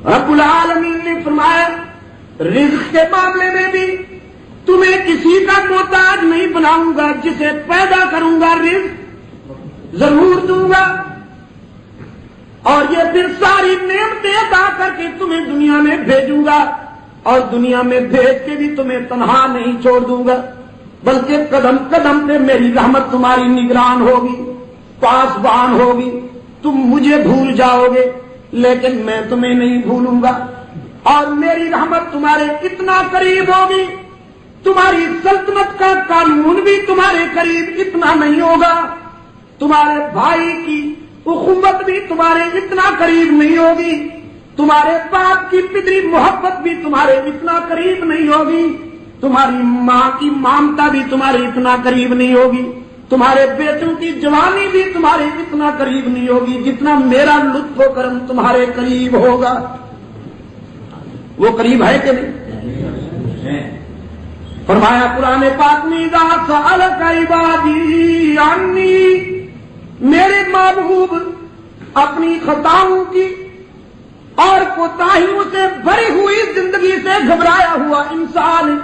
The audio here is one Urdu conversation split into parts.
رب العالمین نے فرمایا رزق کے معاملے میں بھی تمہیں کسی کا محتاج نہیں بناؤں گا، جسے پیدا کروں گا رزق ضرور دوں گا، اور یہ پھر ساری نعمتیں عطا کر کے تمہیں دنیا میں بھیجوں گا، اور دنیا میں بھیج کے بھی تمہیں تنہا نہیں چھوڑ دوں گا، بلکہ قدم قدم پہ میری رحمت تمہاری نگران ہوگی، پاسبان ہوگی۔ تم مجھے بھول جاؤ گے لیکن میں تمہیں نہیں بھولوں گا، اور میری رحمت تمہارے اتنا قریب ہوگی، تمہاری سلطنت کا قانون بھی تمہارے قریب اتنا نہیں ہوگا، تمہارے بھائی کی اخوت بھی تمہارے اتنا قریب نہیں ہوگی، تمہارے باپ کی پدری محبت بھی تمہارے اتنا قریب نہیں ہوگی، تمہاری ماں کی مامتا بھی تمہارے اتنا قریب نہیں ہوگی، تمہارے بیٹوں کی جوانی بھی تمہارے اتنا قریب نہیں ہوگی جتنا میرا لطف و کرم تمہارے قریب ہوگا۔ وہ قریب ہے کہ نہیں؟ فرمایا قرآن پاک میں اذا سألک عبادی عنی، میرے محبوب اپنی خطاؤں کی اور کوتاہیوں سے بھری ہوئی زندگی سے گھبرایا ہوا انسان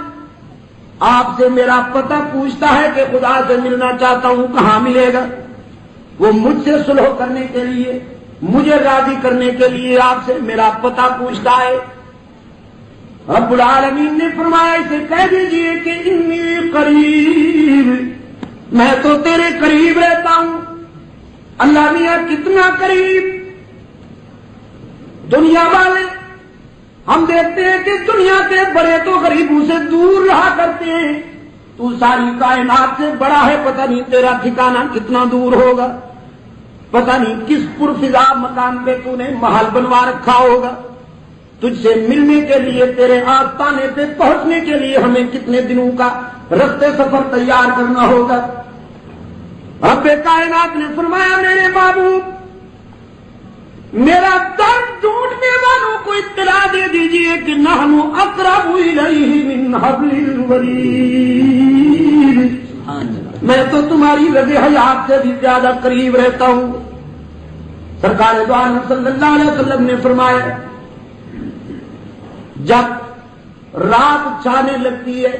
آپ سے میرا پتہ پوچھتا ہے کہ خدا سے ملنا چاہتا ہوں، کہاں ملے گا؟ وہ مجھ سے صلح کرنے کے لیے، مجھے راضی کرنے کے لیے آپ سے میرا پتہ پوچھتا ہے۔ رب العالمین نے فرمایا اسے کہہ دیجئے کہ انی قریب، میں تو تیرے قریب رہتا ہوں۔ اللہ میاں کتنا قریب! دنیا والے ہم دیکھتے ہیں کہ دنیا کے بڑے تو غریبوں سے دور رہا کرتے ہیں، تو ساری کائنات سے بڑا ہے، پتہ نہیں تیرا ٹھکانہ کتنا دور ہوگا، پتہ نہیں کس پرفضا مکان پہ تو نے محل بنوا رکھا ہوگا، تجھ سے ملنے کے لیے، تیرے آستانے پہ پہنچنے کے لیے ہمیں کتنے دنوں کا رستے سفر تیار کرنا ہوگا۔ رب کائنات نے فرمایا میرے محبوب میرا درد ڈھونڈنے والوں کو اطلاع دے دیجئے کہ نحن اقرب الیہ من حبل الورید، میں تو تمہاری رگ حیات سے بھی زیادہ قریب رہتا ہوں۔ سرکار دو عالم صلی اللہ علیہ وسلم نے فرمایا جب رات چھانے لگتی ہے،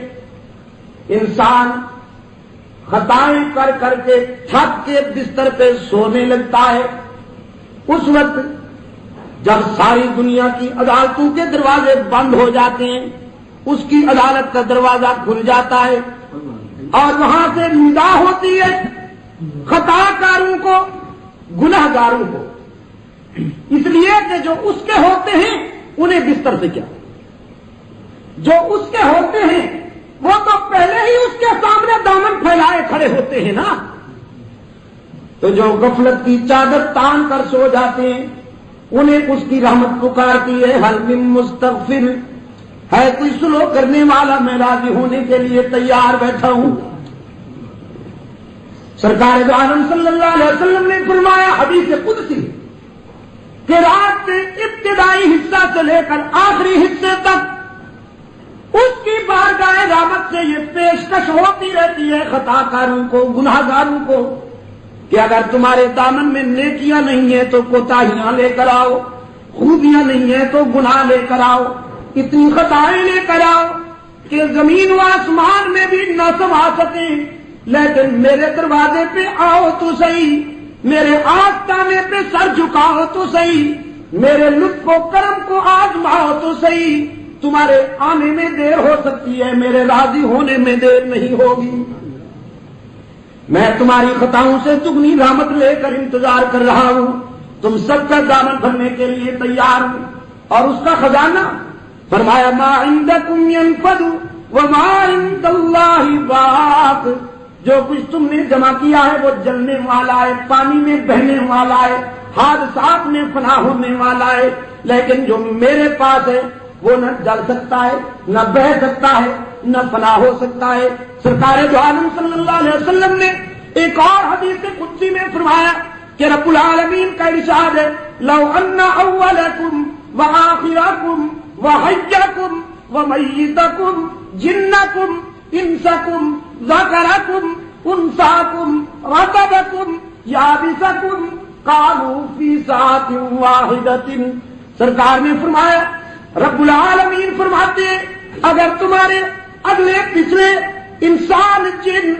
انسان خطائیں کر کر کے تھک کے بستر پہ سونے لگتا ہے، اس وقت جب ساری دنیا کی عدالتوں کے دروازے بند ہو جاتے ہیں، اس کی عدالت کا دروازہ کھل جاتا ہے اور وہاں سے ندا ہوتی ہے خطا کاروں کو، گناہ گاروں کو، اس لیے کہ جو اس کے ہوتے ہیں انہیں بستر سے کیا، جو اس کے ہوتے ہیں وہ تو پہلے ہی اس کے سامنے دامن پھیلائے کھڑے ہوتے ہیں نا، تو جو غفلت کی چادر تان کر سو جاتے ہیں انہیں اس کی رحمت پکارتی ہے، حل من مستغفر، ہے کوئی سلو کرنے والا، میں راضی ہونے کے لیے تیار بیٹھا ہوں۔ سرکار دو عالم صلی اللہ علیہ وسلم نے فرمایا حدیث قدسی کہ رات کے ابتدائی حصہ سے لے کر آخری حصے تک اس کی بارگاہ رحمت سے یہ پیشکش ہوتی رہتی ہے خطا کاروں کو، گناہ گاروں کو، کہ اگر تمہارے دامن میں نیکیاں نہیں ہیں تو کوتاہیاں لے کر آؤ، خوبیاں نہیں ہیں تو گناہ لے کر آؤ، اتنی خطائیں لے کر آؤ کہ زمین و آسمان میں بھی نہ سما سکیں، لیکن میرے دروازے پہ آؤ تو صحیح، میرے آستانے پہ سر جھکاؤ تو صحیح، میرے لطف و کرم کو آزماؤ تو صحیح، تمہارے آنے میں دیر ہو سکتی ہے، میرے راضی ہونے میں دیر نہیں ہوگی۔ میں تمہاری خطاؤں سے دگنی رحمت لے کر انتظار کر رہا ہوں، تم سب کا دامن بھرنے کے لیے تیار ہوں۔ اور اس کا خزانہ فرمایا ما عندکم ينفد وما عند اللہ باق، جو کچھ تم نے جمع کیا ہے وہ جلنے والا ہے، پانی میں بہنے والا ہے، حادثات میں فنا ہونے والا ہے، لیکن جو میرے پاس ہے وہ نہ جل سکتا ہے، نہ بہ سکتا ہے، نہ فنا ہو سکتا ہے۔ سرکار دو عالم صلی اللہ علیہ وسلم نے ایک اور حدیث قدسی میں فرمایا کہ رب العالمین کا ارشاد ہے لو ان اولکم وآخرکم وحیکم ومیتکم جنکم انسکم ذکرکم انساکم رطبکم یابسکم قالوا فی ساعۃ واحدۃ سرکار نے فرمایا، رب العالمین فرماتے ہیں اگر تمہارے اگلے پچھلے انسان، جن،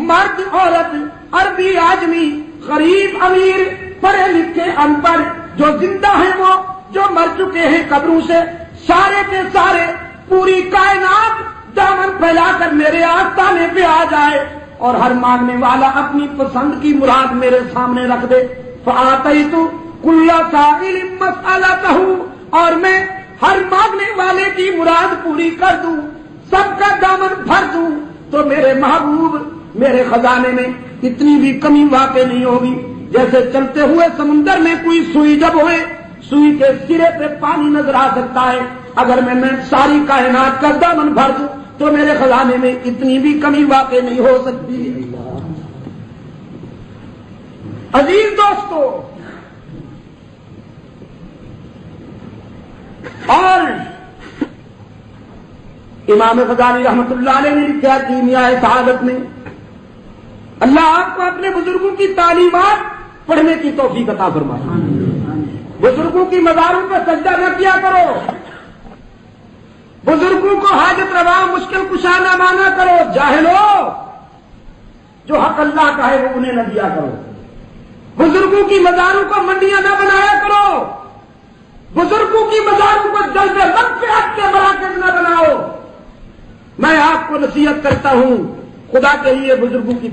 مرد، عورت، عربی، آجمی، غریب، امیر، پڑھے لکھے، ان پڑھ، جو زندہ ہیں وہ، جو مر چکے ہیں قبروں سے، سارے کے سارے، پوری کائنات دامن پھیلا کر میرے آستانے پہ آ جائے اور ہر مانگنے والا اپنی پسند کی مراد میرے سامنے رکھ دے، فآتیت کل سائل مسألتہ، اور میں ہر مانگنے والے کی مراد پوری کر دوں، سب کا دامن بھر دوں، تو میرے محبوب میرے خزانے میں اتنی بھی کمی واقع نہیں ہوگی۔ جیسے چلتے ہوئے سمندر میں کوئی سوئی جب ہوئے، سوئی کے سرے پہ پانی نظر آ سکتا ہے، اگر میں ساری کائنات کا دامن بھر دوں تو میرے خزانے میں اتنی بھی کمی واقع نہیں ہو سکتی۔ عزیز دوستو، اور امام غزالی رحمت اللہ علیہ نے لکھا کیمیاء سعادت میں، اللہ آپ کو اپنے بزرگوں کی تعلیمات پڑھنے کی توفیق عطا فرمائے۔ بزرگوں کی مزاروں پر سجدہ نہ کیا کرو، بزرگوں کو حاجت روا مشکل کشا نہ مانا کرو، جاہلو، جو حق اللہ کا ہے وہ انہیں نہ دیا کرو، بزرگوں کی مزاروں کو منڈیاں نہ بنایا کرو، بزرگوں کی مزاروں کو جلد وقت پہ ہٹ کے مراکز نہ بناؤ۔ میں آپ کو نصیحت کرتا ہوں، خدا کے لیے بزرگوں کی